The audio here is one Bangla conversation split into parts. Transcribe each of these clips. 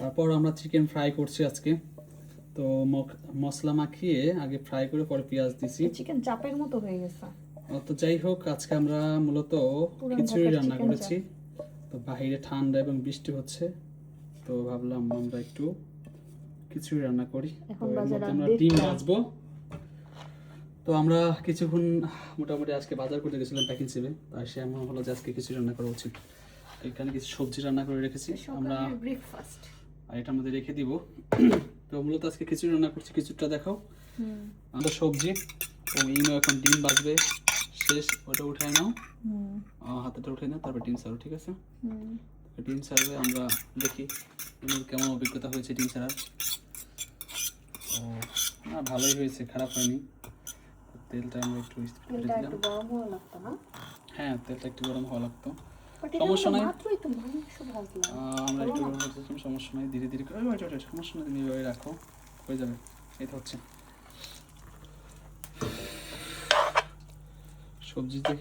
তারপর আমরা চিকেন ফ্রাই করছি আজকে। তো মশলা মাখিয়ে আগে ফ্রাই করে পরে পেঁয়াজ দিছি। চিকেন চাপের মতো হয়ে গেছে। তো যাই হোক, আজকে আমরা মূলত খিচুড়ি রান্না করেছি। তো বাইরে ঠান্ডা এবং বৃষ্টি হচ্ছে, তো ভাবলাম আমরা একটু খিচুড়ি রান্না করি। তো এর মধ্যে আমরা ডিম ভাজবো। তো আমরা কিছুক্ষণ মোটামুটি আজকে বাজার করতে গেছিলাম প্যাকিং হিসেবে, তাই সে এমন হলো যে আজকে খিচুড়ি রান্না করা উচিত। এখানে কিছু সবজি রান্না করে রেখেছি আমরা, ব্রেকফাস্ট আর এটার মধ্যে রেখে দিব। তো মূলত আজকে খিচুড়ি রান্না করছি। খিচুড়িটা দেখাও। আমাদের সবজি ইনো এখন ডিম বাজবে। শেষ, ওটা উঠাই নাও, হাতেটা উঠাই নাও, তারপর ডিম সার্ভ। ঠিক আছে, ডিম সার্ভে আমরা দেখি কেমন অভিজ্ঞতা হয়েছে ডিম সার্ভ। ও না, ভালোই হয়েছে, খারাপ হয়নি। তেলটা আমরা একটু গরম হওয়া লাগতো না? হ্যাঁ, তেলটা একটু গরম হওয়া লাগতো। সমস্যা নাই, আমরা একটু গরম হচ্ছে, সমস্যা নাই, ধীরে ধীরে সমস্যা নাই, তুমি এভাবে রাখো, হয়ে যাবে। এই তো হচ্ছে সবজিতে।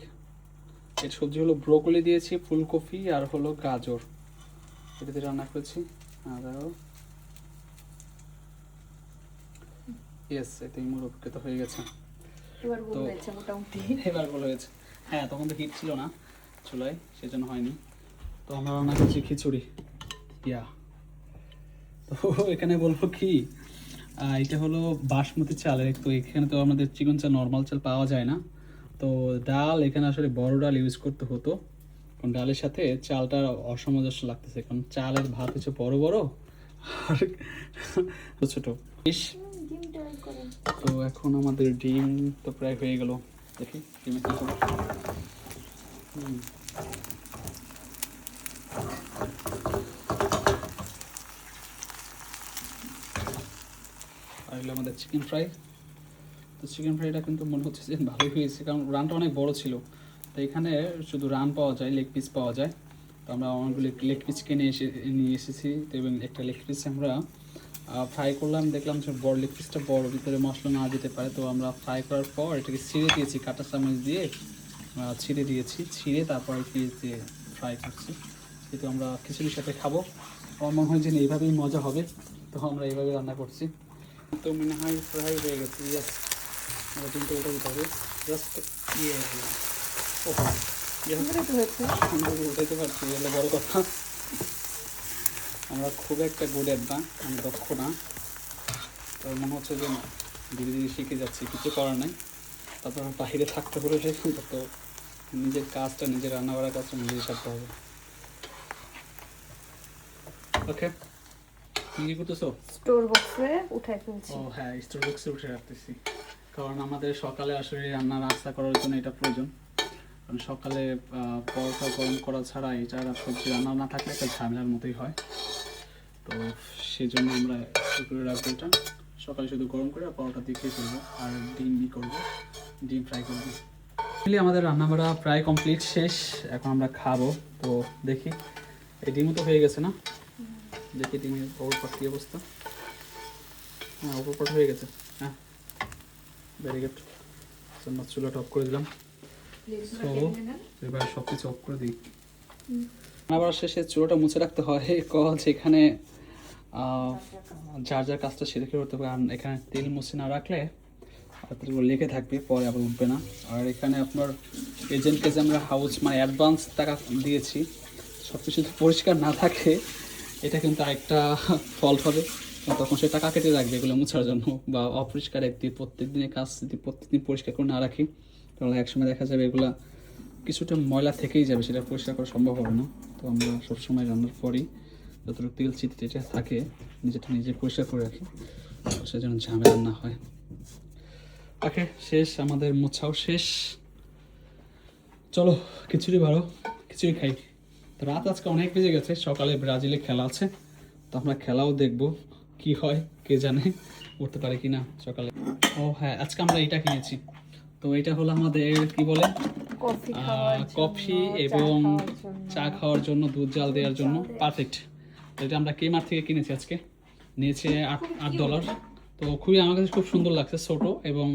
এর সবজি হলো ব্রোকলি দিয়েছি, ফুলকপি আর হলো গাজর, এটা দিয়ে রান্না করেছি। আর ইয়েস, এতে মোর অভিজ্ঞতা হয়ে গেছে। এবার ভালো হয়েছে। হ্যাঁ, তখন তো হিট ছিল না চুলায়, সেজন্য হয়নি। তো আমরা রান্না করছি খিচুড়ি। ইয়া, তো এখানে বলবো কি, এটা হলো বাসমতি চালের। তো এখানে তো আমাদের চিকন চাল, নর্মাল চাল পাওয়া যায় না। তো ডাল এখানে আসলে বড় ডাল ইউজ করতে হতো, কারণ ডালের সাথে চালটা অসামঞ্জস্য লাগতেছে, কারণ চালের ভাত হচ্ছে বড় বড় আর ছোট। তো এখন আমাদের ডিম তো প্রায় হয়ে গেল, দেখি ডিমে কি করবো। আর হলো আমাদের চিকেন ফ্রাই। তো চিকেন ফ্রাইটা কিন্তু মনে হচ্ছে যে ভালোই হয়েছে, কারণ রানটা অনেক বড় ছিল। তো এখানে শুধু রান পাওয়া যায়, লেগ পিস পাওয়া যায়। তো আমরা অনেকগুলি লেগ পিস কিনে নিয়ে এসেছি। তো এবং একটা লেগ পিস আমরা ফ্রাই করলাম, দেখলাম যে বড় লেগ পিসটা বড়, ভিতরে মশলা না দিতে পারে। তো আমরা ফ্রাই করার পর এটাকে ছিঁড়ে দিয়েছি, কাঁটা চামচ দিয়ে ছিঁড়ে দিয়েছি, ছিঁড়ে তারপর পিস দিয়ে ফ্রাই করছি। যেহেতু আমরা খিচুড়ির সাথে খাবো, আমার মনে হয় যে এইভাবেই মজা হবে, তো আমরা এইভাবে রান্না করছি। তো মনে হয় ফ্রাই হয়ে গেছে। ইয়েস, আমরা ডিমটা উঠে দিতে হবে, জাস্ট আমরা উঠাইতে পারছি, এগুলো বড় কথা। আমরা খুব একটা গুড অ্যাট না, আমি দক্ষ না। তো মনে হচ্ছে যে ধীরে ধীরে শিখে যাচ্ছি, কিছু করার নাই। তারপর বাইরে থাকতে হলে তো নিজের কাজটা, নিজের রান্না করার কাজটা নিজেই সারতে হবে। ওকে, তুমি কি করতেছো? স্টোর বক্সে উঠাই ফেলছি। ও হ্যাঁ, স্টোর বক্সে উঠে রাখতেছি, কারণ আমাদের সকালে আসলে রান্না নাস্তা করার জন্য এটা প্রয়োজন। কারণ সকালে পরোটা গরম করা ছাড়া এটা সবজি রান্না না থাকলে একটা ঝামেলার মতোই হয়। তো সেই জন্য আমরা করে রাখবো এটা, সকালে শুধু গরম করে পরোটা দিয়ে খেয়ে ফেলবো, আর ডিম করবো, ডিম ফ্রাই করবো। আমাদের রান্না বাড়া প্রায় কমপ্লিট, শেষ। এখন আমরা খাবো। তো দেখি, এই ডিমও তো হয়ে গেছে না? দেখি ডিমের ওপর কী অবস্থা। হ্যাঁ, ওপর হয়ে গেছে। হ্যাঁ, ভেরি গুড। চুলাটা অফ করে দিলাম। তো এবার সব কিছু অফ করে দিই। রান্নাবাড়া শেষে চুলোটা মুছে রাখতে হয়, কজ এখানে যার যার কাজটা সেরে করতে হবে। কারণ এখানে তেল মুছে না রাখলে তেলগুলো লেগে থাকবে, পরে আবার উঠবে না। আর এখানে আপনার এজেন্টকে যে আমরা অ্যাডভান্স টাকা দিয়েছি, সব কিছু যদি পরিষ্কার না থাকে এটা কিন্তু আরেকটা ফল্ট হবে, তখন সে টাকা কেটে রাখবে এগুলো মোছার জন্য। বা অপরিষ্কার একদিন, প্রত্যেক দিনের কাজ যদি প্রত্যেকদিন পরিষ্কার করে না রাখি, তাহলে একসময় দেখা যাবে এগুলা কিছুটা ময়লা থেকেই যাবে, সেটা পরিষ্কার করা সম্ভব হবে না। তো আমরা সবসময় রান্নার পরই যতটুকু তেল চিটে থাকে নিজেটা নিজে পরিষ্কার করে রাখি, সেজন্য ঝামেলা না হয়। ওকে, শেষ, আমাদের মোছাও শেষ। চলো খিচুড়ি বাড়ো, খিচুড়ি খাই। তো রাত আজকে অনেক বেজে গেছে, সকালে ব্রাজিলে খেলা আছে, তো আমরা খেলাও দেখবো, কি হয় কে জানে, উঠতে পারে কি না সকালে। ও হ্যাঁ, আজকে আমরা এটা কিনেছি। তো এটা হলো আমাদের কি বলে, কফি এবং চা খাওয়ার জন্য, দুধ জাল দেওয়ার জন্য পারফেক্ট। তো এটা আমরা কেমার থেকে কিনেছি, আজকে নিয়েছে $8। তো খুবই আমার কাছে খুব সুন্দর লাগছে, ছোট এবং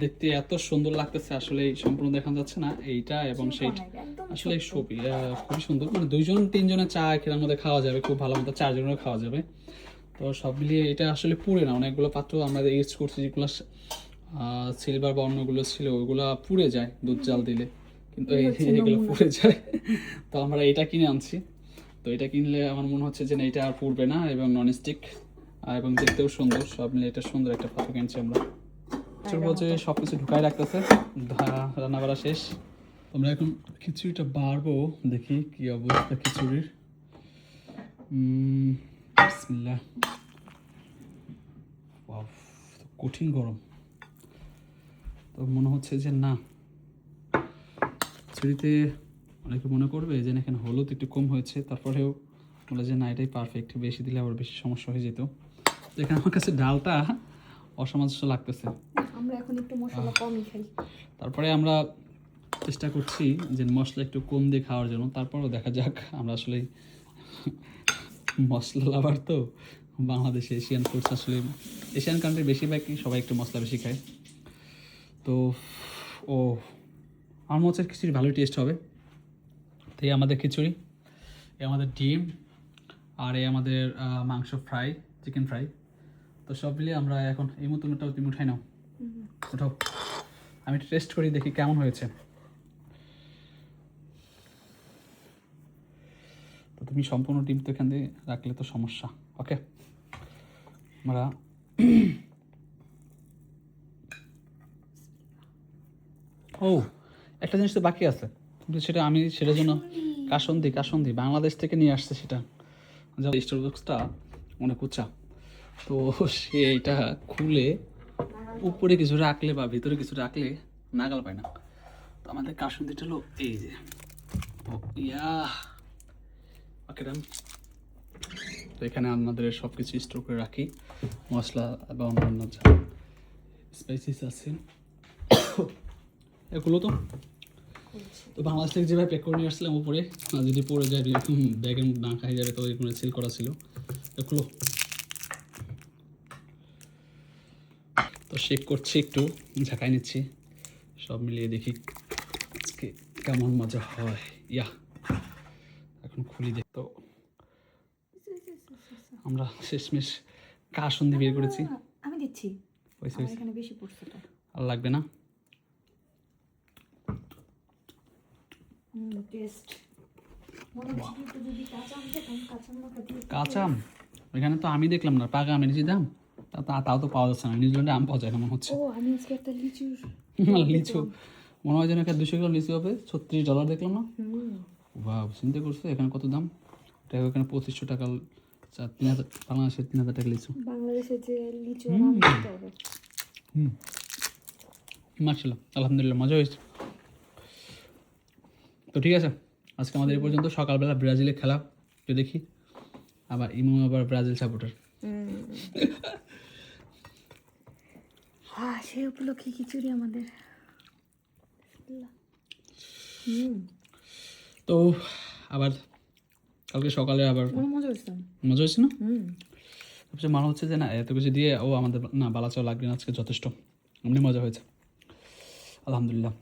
দেখতে এত সুন্দর লাগতেছে, আসলে সম্পূর্ণ দেখানো যাচ্ছে না এইটা এবং সেইটা। একদম আসলে ছবি খুবই সুন্দর, মানে 2-3 জনের চা এখানের মধ্যে খাওয়া যাবে খুব ভালো মতো, 4 জনেরও খাওয়া যাবে। তো সব মিলিয়ে এটা আসলে পুড়ে না, অনেকগুলো পাত্র আমরা ইউজ করছি যেগুলো সিলভার বা অন্যগুলো ছিল ওগুলো পুড়ে যায় দুধ জাল দিলে, কিন্তু এইগুলো পুড়ে যায়। তো আমরা এটা কিনে আনছি, তো এটা কিনলে আমার মনে হচ্ছে যে না এটা আর পুড়বে না এবং ননস্টিক এবং দেখতেও সুন্দর, সব মিলে এটা সুন্দর একটা পাত্র কিনছি আমরা। চলবো যে সব কিছু ঢুকাই রাখতেছে, রান্না বাড়া শেষ। আমরা এখন খিচুড়িটা বাড়বো, দেখি কি অবস্থা খিচুড়ির। বিসমিল্লাহ। ওয়াও, কঠিন গরম। তো মনে হচ্ছে যে না, খিচুড়িতে অনেকে মনে করবে যে এখানে হলুদ একটু কম হয়েছে, তারপরেও বলে যে না এটাই পারফেক্ট, বেশি দিলে আবার বেশি সমস্যা হয়ে যেত। তো এখানে আমার কাছে ডালটা অসামঞ্জস্য লাগতেছে। আমরা এখন একটু মশলা কমই খাই। তারপরে আমরা চেষ্টা করছি যে মশলা একটু কম দিয়ে খাওয়ার জন্য, তারপরেও দেখা যাক। আমরা আসলে মশলা লাভার তো, বাংলাদেশে এশিয়ান ফুডস আসলে এশিয়ান কান্ট্রি বেশিরভাগই সবাই একটু মশলা বেশি খায়। তো ও আমার মনে হচ্ছে খিচুড়ি ভালোই টেস্ট হবে। তো এই আমাদের খিচুড়ি, এই আমাদের ডিম, আর এই আমাদের মাংস ফ্রাই, চিকেন ফ্রাই। তো সব মিলিয়ে আমরা এখন এই মতনটাও তুমি উঠাই নাও, উঠাও, আমি একটু টেস্ট করি দেখি কেমন হয়েছে। তো তুমি সম্পূর্ণ ডিম তো এখান দিয়ে রাখলে তো সমস্যা। ওকে, আমরা ও একটা জিনিস তো বাকি আছে, কিন্তু সেটা আমি সেটার জন্য কাসন্দি বাংলাদেশ থেকে নিয়ে আসছে সেটা। স্টোর বক্সটা অনেক উঁচা, তো সে এটা খুলে উপরে কিছু রাখলে বা ভিতরে কিছু রাখলে নাগাল পায় না। তো আমাদের কাসন্দিটা হলো এই যে, ও ইয়া ওকে ডান। তো এখানে আমাদের সব কিছু স্টোর করে রাখি, মশলা এবং অন্যান্য যা স্পাইসিস আছে এগুলো। তো বাংলাদেশ থেকে যেভাবে প্যাক করে নিয়ে আসছিলাম উপরে, যদি পড়ে যায় ব্যাগের মধ্যে না খাই যাবে, তো এগুলো সিল করা ছিল এগুলো। তো শেক করছি, একটু ঝাঁকাই নিচ্ছি, সব মিলিয়ে দেখি আজকে কেমন মজা হয়। ইয়া এখন খুলি দেখ। তো আমরা শেষমেশ কাসন্দি বের করেছি। আমি দিচ্ছি, পয়সা আমার এখানে বেশি পড়ছে তো। আর লাগবে না। টেস্ট মনে হচ্ছে একটু যদি কাঁচা আম খেতাম, কাঁচা আমটা দিয়ে কাঁচা আম এখানে তো আমি দেখলাম না, পাকা আমের যে দাম তাও তো পাওয়া যাচ্ছে না। নিউজিল্যান্ডে আম পাওয়া যায় না মনে হচ্ছে। ও আমি আজকে একটা লিচুর লিচু মনে হয় যেন একটা 200 কিলো লিচু হবে $36 দেখলাম না। বা চিন্তা করছো এখানে কত দাম, এখানে 2500 টাকা, 3000 বাংলাদেশের 3000 টাকা লিচু। বাংলাদেশে যে লিচু আর আম খেতে হবে। মাশাআল্লাহ, আলহামদুলিল্লাহ, মজা হয়েছে। তো ঠিক আছে, আজকে আমাদের এই পর্যন্ত। সকালবেলা ব্রাজিলের খেলা একটু দেখি, আবার ইমো আবার ব্রাজিল সাপোর্টার। হ্যাঁ, সেই উপলক্ষে খিচুড়ি আমাদের। তো আবার কালকে সকালে আবার মজা হয়েছে। মজা হয়েছে না? সবচেয়ে মনে হচ্ছে যে না এত কিছু দিয়ে ও আমাদের না বালাচাও লাগবে না, আজকে যথেষ্ট, এমনি মজা হয়েছে, আলহামদুলিল্লাহ।